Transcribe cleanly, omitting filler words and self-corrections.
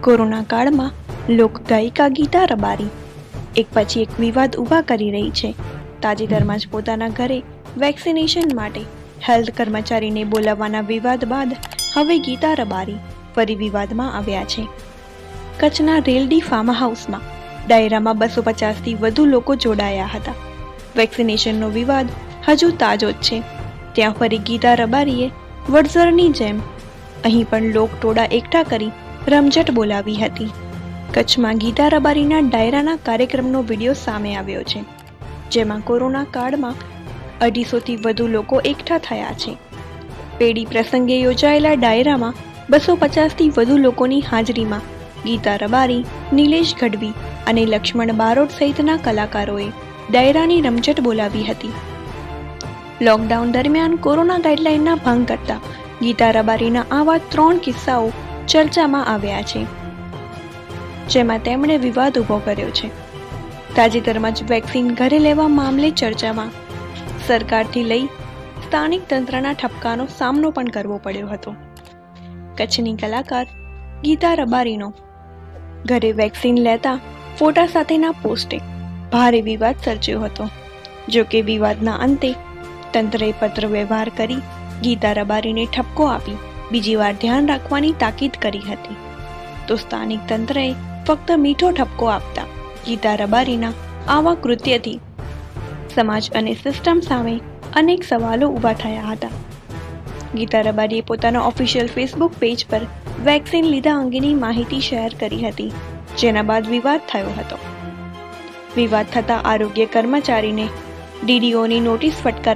Corona કાળમાં લોકગાયિકા ગીતા રબારી એક પછી એક વિવાદ ઊભા કરી રહી છે. તાજેતરમાં જ પોતાના ઘરે વેક્સિનેશન માટે હેલ્થ કર્મચારીને બોલાવવાના વિવાદ બાદ હવે ગીતા રબારી ફરી વિવાદમાં આવ્યા છે. કચ્છના રેલડી ફાર્મ હાઉસમાં ડાયરામાં 250થી વધુ લોકો જોડાયા હતા. વેક્સિનેશનનો વિવાદ હજુ તાજો જ છે. ત્યાં ફરી ગીતા રબારીએ વડઝરની જેમ અહીં પણ લોકટોળા એકઠા કરી રમઝટ બોલાવી હતી. કચ્છમાં ગીતા રબારીના ડાયરાના કાર્યક્રમનો વિડીયો સામે આવ્યો છે, જેમાં કોરોના કાળમાં 250થી વધુ લોકો એકઠા થયા છે. પેઢી પ્રસંગે યોજાયેલા ડાયરામાં 250થી વધુ લોકોની હાજરીમાં ગીતા રબારી, નિલેશ ગઢવી અને લક્ષ્મણ બારોટ સહિતના કલાકારોએ ડાયરાની રમઝટ બોલાવી હતી. લોકડાઉન દરમિયાન કોરોના ગાઈડલાઇનના ભંગ કરતા ગીતા રબારીના આવા 3 કિસ્સાઓ ચર્ચામાં આવ્યા છે, જેમાં તેમણે વિવાદ ઊભો કર્યો છે. તાજેતરમાં જ વેક્સિન ઘરે લેવા મામલે ચર્ચામાં સરકારથી લઈ સ્થાનિક તંત્રના ઠપકાનો સામનો પણ કરવો પડ્યો હતો. કચ્છની કલાકાર ગીતા રબારીનો ઘરે વેક્સિન લેતા ફોટા સાથેના પોસ્ટે ભારે વિવાદ સર્જ્યો હતો. જો કે વિવાદના અંતે તંત્રએ પત્ર વ્યવહાર કરી ગીતા રબારીને ઠપકો આપી બીજી વાર ધ્યાન રાખવાની તાકીદ કરી હતી. તો સ્થાનિક તંત્રએ ફક્ત મીઠો ઠપકો આપતા ગીતા રબારીના આવા કૃત્યથી સમાજ અને સિસ્ટમ સામે અનેક સવાલો ઊભા થયા હતા. ગીતા રબારીએ પોતાના ઓફિશિયલ ફેસબુક પેજ પર વેક્સિન લીધા અંગેની માહિતી શેર કરી હતી, જેના બાદ વિવાદ થયો હતો. વિવાદ થતાં આરોગ્ય કર્મચારીને DDOની નોટિસ ફટકારાઈ